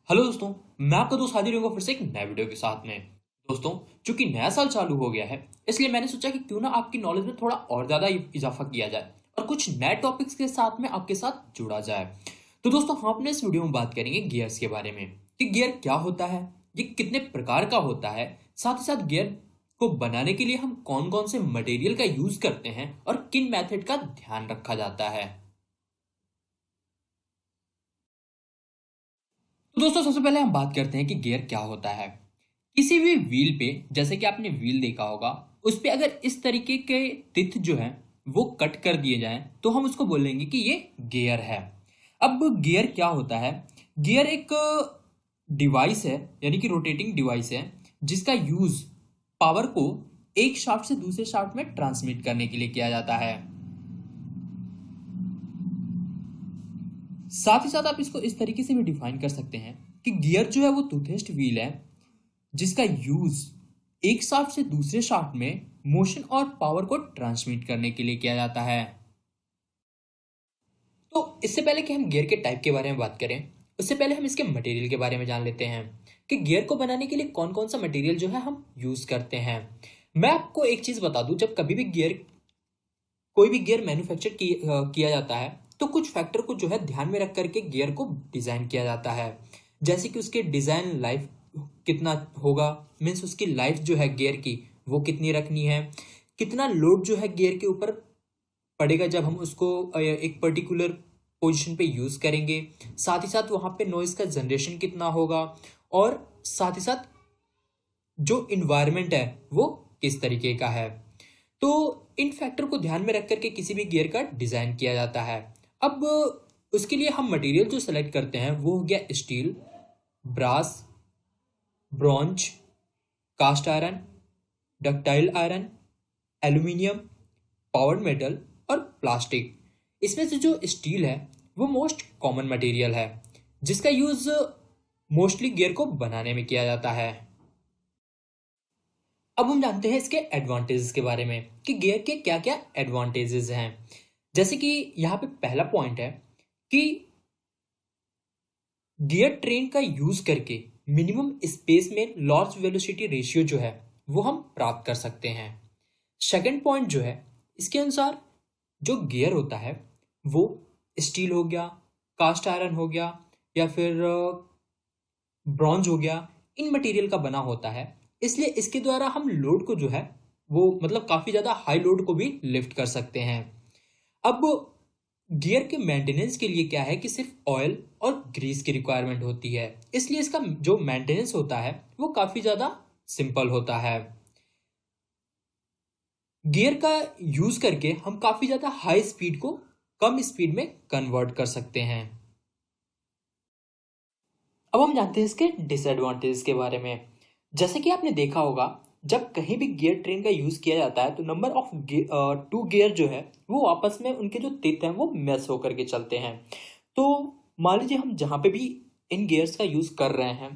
Hello दोस्तों। मैं आपका दोस्त हाजिर हूँ फिर से एक नए वीडियो के साथ में। दोस्तों, चूंकि नया साल चालू हो गया है, इसलिए मैंने सोचा कि क्यों ना आपकी नॉलेज में थोड़ा और ज़्यादा इजाफा किया जाए और कुछ नए टॉपिक्स के साथ में आपके साथ जुड़ा जाए। तो दोस्तों, हम अपने इस वीडियो में बात करेंगे गियर्स के बारे में कि गियर क्या होता है, ये कितने प्रकार का होता है, साथ ही साथ गियर को बनाने के लिए हम कौन कौन से मटेरियल का यूज करते हैं और किन मेथड का ध्यान रखा जाता है। तो दोस्तों, सबसे पहले हम बात करते हैं कि गियर क्या होता है। किसी भी व्हील पे, जैसे कि आपने व्हील देखा होगा, उस पे अगर इस तरीके के तिथ जो है वो कट कर दिए जाएं तो हम उसको बोलेंगे कि ये गियर है। अब गियर क्या होता है? गियर एक डिवाइस है, यानी कि रोटेटिंग डिवाइस है, जिसका यूज पावर को एक शाफ्ट से दूसरे शाफ्ट में ट्रांसमिट करने के लिए किया जाता है। साथ ही साथ आप इसको इस तरीके से भी डिफाइन कर सकते हैं कि गियर जो है वो टूथेस्ट व्हील है, जिसका यूज एक शाफ्ट से दूसरे शाफ्ट में मोशन और पावर को ट्रांसमिट करने के लिए किया जाता है। तो इससे पहले कि हम गियर के टाइप के बारे में बात करें, उससे पहले हम इसके मटेरियल के बारे में जान लेते हैं कि गियर को बनाने के लिए कौन कौन सा मटेरियल जो है हम यूज करते हैं। मैं आपको एक चीज बता दूं, जब कभी भी कोई भी गियर मैन्युफैक्चर किया जाता है तो कुछ फैक्टर को जो है ध्यान में रख करके गियर को डिजाइन किया जाता है। जैसे कि उसके डिजाइन लाइफ कितना होगा, मीन्स उसकी लाइफ जो है गियर की वो कितनी रखनी है, कितना लोड जो है गियर के ऊपर पड़ेगा जब हम उसको एक पर्टिकुलर पोजीशन पे यूज करेंगे, साथ ही साथ वहां पे नॉइज का जनरेशन कितना होगा, और साथ ही साथ जो इन्वायरमेंट है वो किस तरीके का है। तो इन फैक्टर को ध्यान में रख करके किसी भी गियर का डिजाइन किया जाता है। अब उसके लिए हम मटेरियल जो सेलेक्ट करते हैं वो हो गया steel, brass, bronze, cast iron, ductile iron, aluminium, powered metal और प्लास्टिक। इसमें से जो स्टील है वो मोस्ट कॉमन मटेरियल है, जिसका यूज मोस्टली गियर को बनाने में किया जाता है। अब हम जानते हैं इसके एडवांटेजेस के बारे में कि गियर के क्या क्या एडवांटेजेस हैं। जैसे कि यहाँ पे पहला पॉइंट है कि गियर ट्रेन का यूज करके मिनिमम स्पेस में लॉर्ज वेलोसिटी रेशियो जो है वो हम प्राप्त कर सकते हैं। सेकंड पॉइंट जो है, इसके अनुसार जो गियर होता है वो स्टील हो गया, कास्ट आयरन हो गया, या फिर ब्रॉन्ज हो गया, इन मटेरियल का बना होता है। इसलिए इसके द्वारा हम लोड को जो है वो मतलब काफी ज्यादा हाई लोड को भी लिफ्ट कर सकते हैं। अब गियर के मेंटेनेंस के लिए क्या है कि सिर्फ ऑयल और ग्रीस की रिक्वायरमेंट होती है, इसलिए इसका जो मेंटेनेंस होता है वो काफी ज्यादा सिंपल होता है। गियर का यूज करके हम काफी ज्यादा हाई स्पीड को कम स्पीड में कन्वर्ट कर सकते हैं। अब हम जानते हैं इसके डिसएडवांटेजेस के बारे में। जैसे कि आपने देखा होगा, जब कहीं भी गियर ट्रेन का यूज किया जाता है तो नंबर ऑफ टू गियर जो है वो आपस में उनके जो तित हैं वो मैच होकर के चलते हैं। तो मान लीजिए हम जहां पे भी इन गियर्स का यूज कर रहे हैं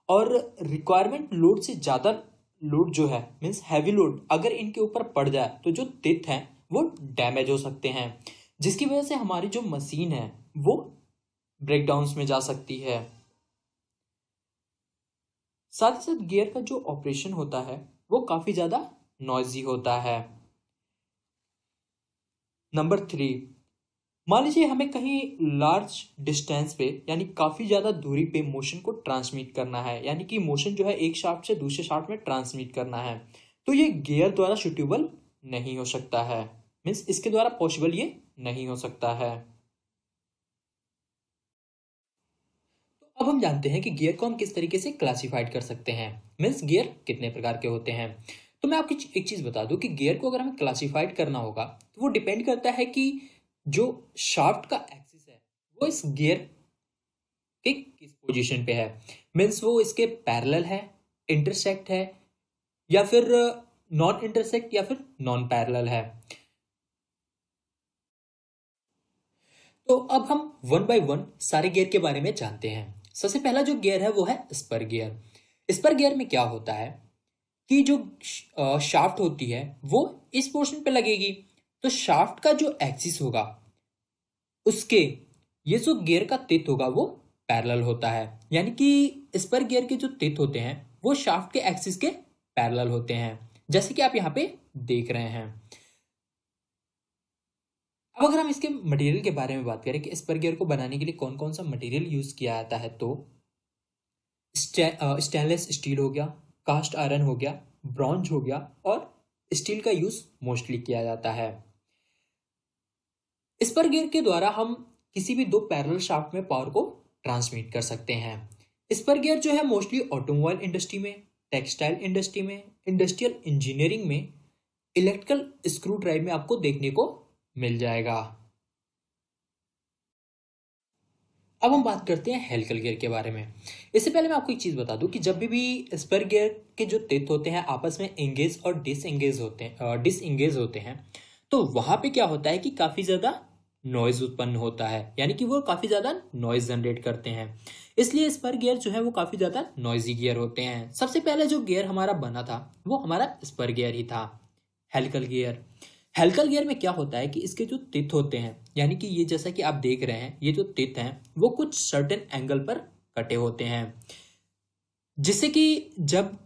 और रिक्वायरमेंट लोड से ज्यादा लोड जो है, मीन्स हैवी लोड अगर इनके ऊपर पड़ जाए तो जो तित हैं वो डैमेज हो सकते हैं, जिसकी वजह से हमारी जो मशीन है वो ब्रेकडाउन्स में जा सकती है। साथ ही साथ गियर का जो ऑपरेशन होता है वो काफी ज्यादा नॉइजी होता है। नंबर थ्री, मान लीजिए हमें कहीं लार्ज डिस्टेंस पे यानी काफी ज्यादा दूरी पे मोशन को ट्रांसमिट करना है, यानी कि मोशन जो है एक शाफ्ट से दूसरे शाफ्ट में ट्रांसमिट करना है, तो ये गियर द्वारा सुटेबल नहीं हो सकता है, मीन्स इसके द्वारा पॉसिबल ये नहीं हो सकता है। अब हम जानते हैं कि गियर को हम किस तरीके से क्लासिफाइड कर सकते हैं, मीन्स गियर कितने प्रकार के होते हैं। तो मैं आपको एक चीज बता दूं कि गियर को अगर हमें क्लासिफाइड करना होगा तो वो डिपेंड करता है कि जो शाफ्ट का एक्सिस है वो इस गियर के किस पोजीशन पे है, मीन्स वो इसके पैरेलल है, इंटरसेक्ट है, या फिर नॉन इंटरसेक्ट, या फिर नॉन पैरेलल है। तो अब हम वन बाय वन सारे गियर के बारे में जानते हैं। सबसे पहला जो गियर है वो है स्पर गियर। स्पर गियर में क्या होता है कि जो शाफ्ट होती है वो इस पोर्शन पे लगेगी, तो शाफ्ट का जो एक्सिस होगा उसके ये जो गियर का तित होगा वो पैरेलल होता है, यानी कि स्पर गियर के जो टिथ होते हैं वो शाफ्ट के एक्सिस के पैरेलल होते हैं, जैसे कि आप यहाँ पे देख रहे हैं। अब अगर हम इसके मटेरियल के बारे में बात करें कि स्पर गियर को बनाने के लिए कौन कौन सा मटेरियल यूज किया जाता है, तो स्टेनलेस स्टील हो गया, कास्ट आयरन हो गया, ब्रॉन्ज हो गया और स्टील का यूज मोस्टली किया जाता है। स्पर गियर के द्वारा हम किसी भी दो पैरेलल शाफ्ट में पावर को ट्रांसमिट कर सकते हैं। स्पर गियर जो है मोस्टली ऑटोमोबाइल इंडस्ट्री में, टेक्सटाइल इंडस्ट्री में, इंडस्ट्रियल इंजीनियरिंग में, इलेक्ट्रिकल स्क्रू ड्राइव में आपको देखने को मिल जाएगा। अब हम बात करते हैं हेलिकल गियर के बारे में। इससे पहले मैं आपको एक चीज बता दूं कि जब भी स्पर गियर के जो टिथ होते हैं आपस में एंगेज और डिसएंगेज होते हैं तो वहां पे क्या होता है कि काफी ज्यादा नॉइज उत्पन्न होता है, यानी कि वो काफी ज्यादा नॉइज जनरेट करते हैं। इसलिए स्पर गियर जो है वो काफी ज्यादा नॉइजी गियर होते हैं। सबसे पहले जो गियर हमारा बना था वो हमारा स्पर गियर ही था, हेलिकल गियर। हेलिकल गियर में क्या होता है कि इसके जो टिथ होते हैं, यानी कि ये जैसा कि आप देख रहे हैं ये जो टिथ हैं वो कुछ सर्टेन एंगल पर कटे होते हैं, जिससे कि जब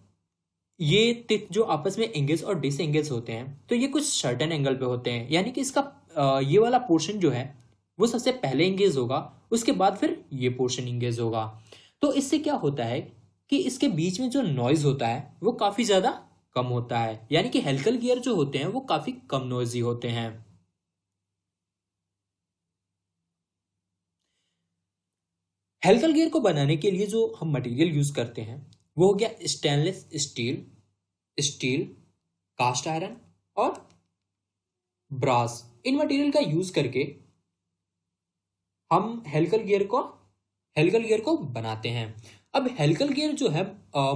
ये टिथ जो आपस में एंगेज और डिसएंगेज होते हैं तो ये कुछ सर्टेन एंगल पे होते हैं, यानी कि इसका ये वाला पोर्शन जो है वो सबसे पहले एंगेज होगा, उसके बाद फिर ये पोर्शन एंगेज होगा। तो इससे क्या होता है कि इसके बीच में जो नॉइज होता है वो काफी ज्यादा कम होता है, यानी कि हेलिकल गियर जो होते हैं वो काफी कम नॉइजी होते हैं। हेलिकल गियर को बनाने के लिए जो हम मटेरियल यूज करते हैं वो हो गया स्टेनलेस स्टील, कास्ट आयरन और ब्रास। इन मटेरियल का यूज करके हम हेलिकल गियर को बनाते हैं। अब हेलिकल गियर जो है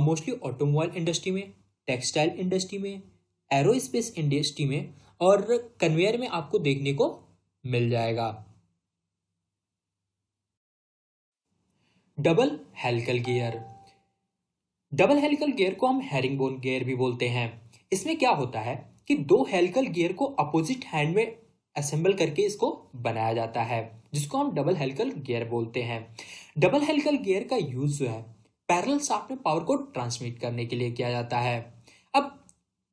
मोस्टली ऑटोमोबाइल इंडस्ट्री में, टेक्सटाइल इंडस्ट्री में, एरोस्पेस इंडस्ट्री में और कन्वेयर में आपको देखने को मिल जाएगा। Double helical gear, double helical gear को हम हेरिंगबोन गियर भी बोलते हैं। इसमें क्या होता है कि दो हेलिकल गियर को अपोजिट हैंड में असेंबल करके इसको बनाया जाता है, जिसको हम डबल हेलिकल गियर बोलते हैं। डबल हेलिकल गियर का यूज जो है पैरेलल शाफ्ट में पावर को ट्रांसमिट करने के लिए किया जाता है। अब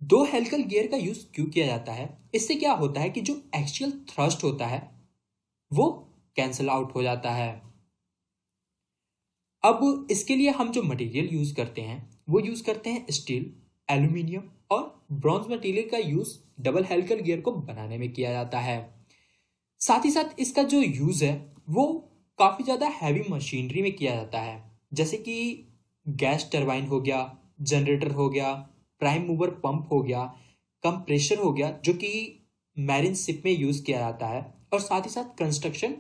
दो हेलिकल गियर का यूज क्यों किया जाता है, इससे क्या होता है कि जो एक्सियल थ्रस्ट होता है वो कैंसल आउट हो जाता है। अब इसके लिए हम जो मटेरियल यूज करते हैं वो यूज करते हैं स्टील, एल्यूमिनियम और ब्रॉन्ज मटेरियल का यूज डबल हेलिकल गियर को बनाने में किया जाता है। साथ ही साथ इसका जो यूज है वो काफी ज्यादा हैवी मशीनरी में किया जाता है, जैसे कि गैस टरबाइन हो गया, जनरेटर हो गया, प्राइम मूवर पंप हो गया, कंप्रेशर हो गया, जो कि मैरिन शिप में यूज किया जाता है, और साथ ही साथ कंस्ट्रक्शन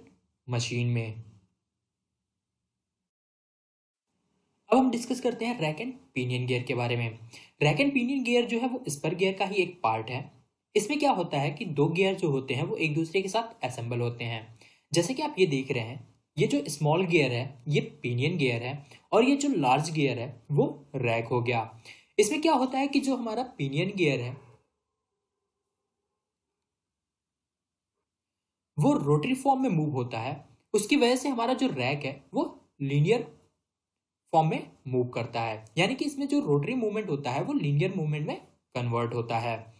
मशीन में। अब हम डिस्कस करते हैं रैक एंड पिनियन गियर के बारे में। रैक एंड पिनियन गियर जो है वो स्पर गियर का ही एक पार्ट है। इसमें क्या होता है कि दो गियर जो होते हैं वो एक दूसरे के साथ असेंबल होते हैं। जैसे कि आप ये देख रहे हैं, ये जो स्मॉल गियर है ये पिनियन गियर है और ये जो लार्ज गियर है वो रैक हो गया। इसमें क्या होता है कि जो हमारा पिनियन गियर है वो रोटरी फॉर्म में मूव होता है, उसकी वजह से हमारा जो रैक है वो लीनियर फॉर्म में मूव करता है, यानी कि इसमें जो रोटरी मूवमेंट होता है वो लीनियर मूवमेंट में कन्वर्ट होता है।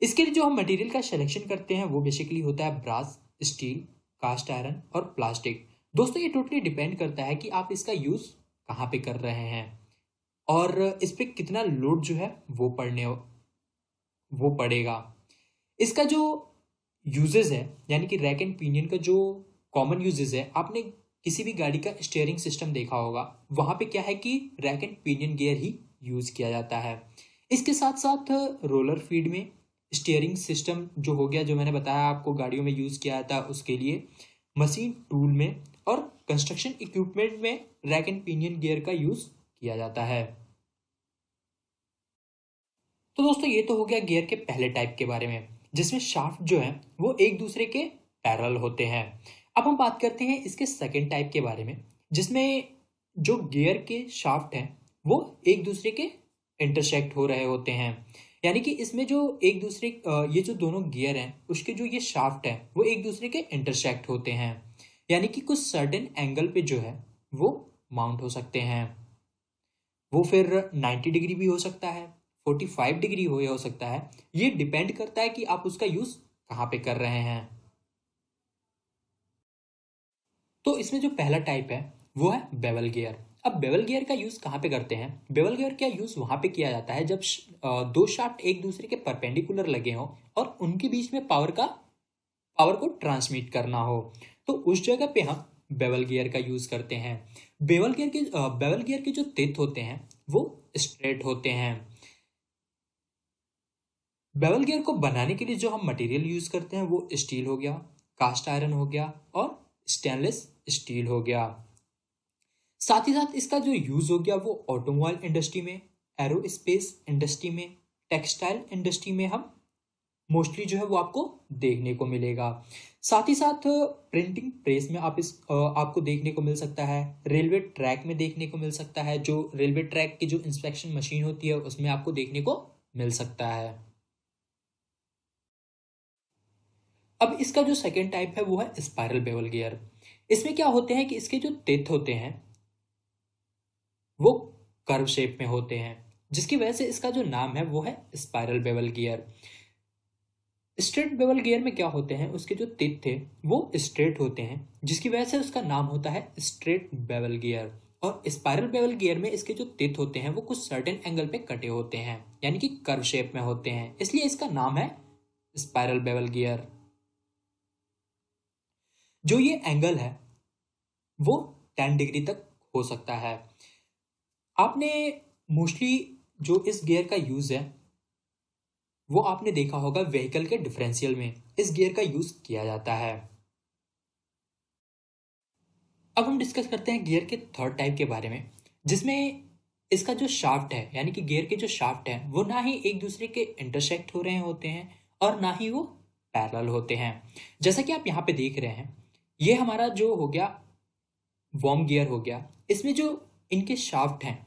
इसके लिए जो हम मटेरियल का सिलेक्शन करते हैं वो बेसिकली होता है ब्रास, स्टील, कास्ट आयरन और प्लास्टिक। दोस्तों ये टोटली डिपेंड करता है कि आप इसका यूज कहाँ पे कर रहे हैं और इस पे कितना लोड जो है वो पड़ेगा। इसका जो यूजेस है, यानी कि रैक एंड पिनियन का जो कॉमन यूजेस है, आपने किसी भी गाड़ी का स्टीयरिंग सिस्टम देखा होगा, वहां पे क्या है कि rack and pinion gear he use किया जाता है। इसके साथ साथ रोलर फीड में स्टीयरिंग सिस्टम जो हो गया, जो मैंने बताया आपको गाड़ियों में यूज किया जाता है, उसके लिए मशीन टूल में और कंस्ट्रक्शन इक्विपमेंट में रैक एंड पिनियन गियर का यूज किया जाता है। तो दोस्तों ये तो हो गया गियर के पहले टाइप के बारे में, जिसमें शाफ्ट जो है वो एक दूसरे के पैरेलल होते हैं। अब हम बात करते हैं इसके सेकेंड टाइप के बारे में, जिसमें जो गियर के शाफ्ट हैं वो एक दूसरे के इंटरसेक्ट हो रहे होते हैं, यानी कि इसमें जो एक दूसरे ये जो दोनों गियर हैं उसके जो ये शाफ्ट है वो एक दूसरे के इंटरसेक्ट होते हैं, यानी कि कुछ सर्टेन एंगल पे जो है वो माउंट हो सकते हैं। वो फिर 90 डिग्री भी हो सकता है, 45 डिग्री हो सकता है। ये डिपेंड करता है कि आप उसका यूज कहाँ पे कर रहे हैं। तो इसमें जो पहला टाइप है वो है बेवल गियर। अब बेवल गियर का यूज कहाँ पे करते हैं? बेवल गियर का यूज वहां पे किया जाता है जब दो शाफ्ट एक दूसरे के परपेंडिकुलर लगे हों और उनके बीच में पावर को ट्रांसमिट करना हो, तो उस जगह पे हम बेवल गियर का यूज करते हैं। बेवल गियर के जो टेथ होते हैं वो स्ट्रेट होते हैं। बेवल गियर को बनाने के लिए जो हम मटेरियल यूज करते हैं वो स्टील हो गया, कास्ट आयरन हो गया और स्टेनलेस स्टील हो गया। साथ ही साथ इसका जो यूज हो गया वो ऑटोमोबाइल इंडस्ट्री में, एरोस्पेस इंडस्ट्री में, टेक्सटाइल इंडस्ट्री में हम मोस्टली जो है वो आपको देखने को मिलेगा। साथ ही साथ प्रिंटिंग प्रेस में आपको देखने को मिल सकता है। रेलवे ट्रैक में देखने को मिल सकता है, जो रेलवे ट्रैक की जो इंस्पेक्शन मशीन होती है उसमें आपको देखने को मिल सकता है। अब इसका जो सेकेंड टाइप है वो है स्पाइरल बेवल गियर। इसमें क्या होते हैं कि इसके जो टेथ होते हैं वो कर्व शेप में होते हैं, जिसकी वजह से इसका जो नाम है वो है spiral bevel gear. Straight bevel gear में क्या होते हैं, उसके जो टिप थे वो स्ट्रेट होते हैं, जिसकी वजह से उसका नाम होता है स्ट्रेट बेवल गियर। और स्पाइरल बेवल गियर में इसके जो टिप होते हैं वो कुछ सर्टेन एंगल पे कटे होते हैं, यानी कि कर्व शेप में होते हैं, इसलिए इसका नाम है स्पाइरल बेवल गियर। जो ये एंगल है वो 10 डिग्री तक हो सकता है। आपने मोस्टली जो इस गियर का यूज है वो आपने देखा होगा व्हीकल के डिफरेंशियल में इस गियर का यूज किया जाता है। अब हम डिस्कस करते हैं गियर के थर्ड टाइप के बारे में, जिसमें इसका जो शाफ्ट है, यानी कि गियर के जो शाफ्ट है वो ना ही एक दूसरे के इंटरसेक्ट हो रहे होते हैं और ना ही वो पैरेलल होते हैं। जैसा कि आप यहाँ पे देख रहे हैं, ये हमारा जो हो गया वॉर्म गियर हो गया। इसमें जो इनके शाफ्ट हैं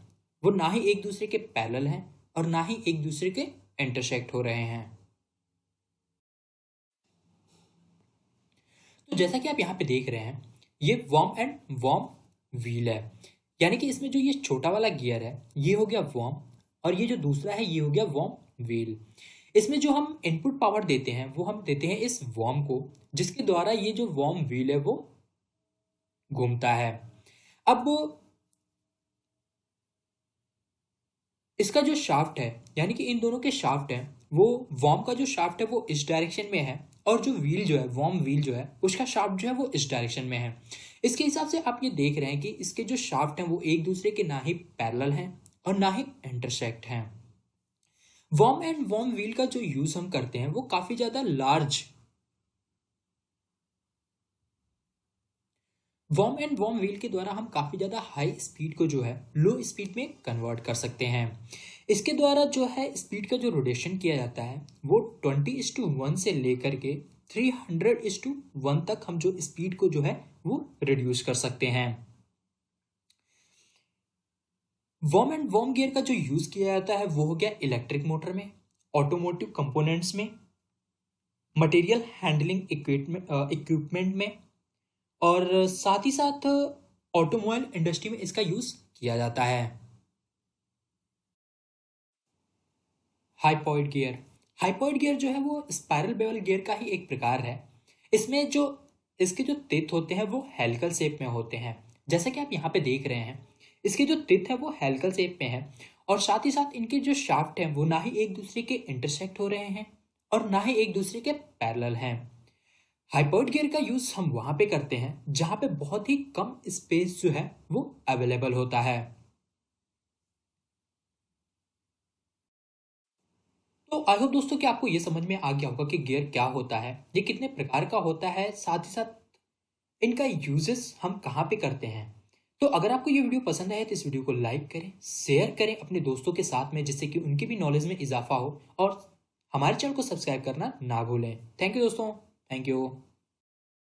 वो ना ही एक दूसरे के पैरेलल हैं और ना ही एक दूसरे के इंटरसेक्ट हो रहे हैं। तो जैसा कि आप यहाँ पे देख रहे हैं, ये वॉर्म एंड वॉर्म व्हील है, यानी कि इसमें जो ये छोटा वाला गियर है ये हो गया वॉर्म और ये जो दूसरा है ये हो गया वॉर्म व्हील। इसमें जो हम इनपुट पावर देते हैं वो हम देते हैं इस वॉर्म को, जिसके द्वारा ये जो वॉर्म व्हील है वो घूमता है। अब इसका जो शाफ्ट है, यानी कि इन दोनों के शाफ्ट हैं, वो वॉर्म का जो शाफ्ट है वो इस डायरेक्शन में है और जो व्हील जो है वॉर्म व्हील जो है उसका शाफ्ट जो है वो इस डायरेक्शन में है। इसके हिसाब से आप ये देख रहे हैं कि इसके जो शाफ्ट हैं वो एक दूसरे के ना ही पैरेलल हैं और ना ही इंटरसेक्ट हैं। वॉर्म एंड वॉर्म व्हील का जो यूज हम करते हैं वो काफी ज्यादा large worm and worm wheel के द्वारा हम काफ़ी ज़्यादा हाई स्पीड को जो है लो स्पीड में कन्वर्ट कर सकते हैं। इसके द्वारा जो है स्पीड का जो रोटेशन किया जाता है वो 20:1 से लेकर के 300:1 तक हम जो स्पीड को जो है वो रिड्यूस कर सकते हैं। वॉर्म एंड वॉर्म गियर का जो यूज किया जाता है वो हो गया इलेक्ट्रिक मोटर में, ऑटोमोटिव कंपोनेंट्स में, मटेरियल हैंडलिंग इक्विपमेंट में और साथ ही साथ ऑटोमोबाइल इंडस्ट्री में इसका यूज किया जाता है। हाइपॉइड गियर। हाइपॉइड गियर जो है वो स्पाइरल बेवल गियर का ही एक प्रकार है। इसमें जो इसके जो टिथ होते हैं वो हेलिकल शेप में होते हैं, जैसा कि आप यहाँ पे देख रहे हैं। इसके जो टिथ है वो हेलिकल शेप में है और साथ ही साथ इनके जो शाफ्ट हैं वो ना ही एक दूसरे के इंटरसेक्ट हो रहे हैं और ना ही एक दूसरे के पैरेलल हैं। हाइपॉइड गियर का यूज हम वहां पे करते हैं जहां पे बहुत ही कम स्पेस जो है वो अवेलेबल होता है। तो आई होप दोस्तों कि आपको ये समझ में आ गया होगा कि गियर क्या होता है, ये कितने प्रकार का होता है, साथ ही साथ इनका यूजेस हम कहाँ पे करते हैं। तो अगर आपको ये वीडियो पसंद आए तो इस वीडियो को लाइक करें, शेयर करें अपने दोस्तों के साथ में, जिससे कि उनकी भी नॉलेज में इजाफा हो, और हमारे चैनल को सब्सक्राइब करना ना भूलें। थैंक यू दोस्तों, थैंक यू।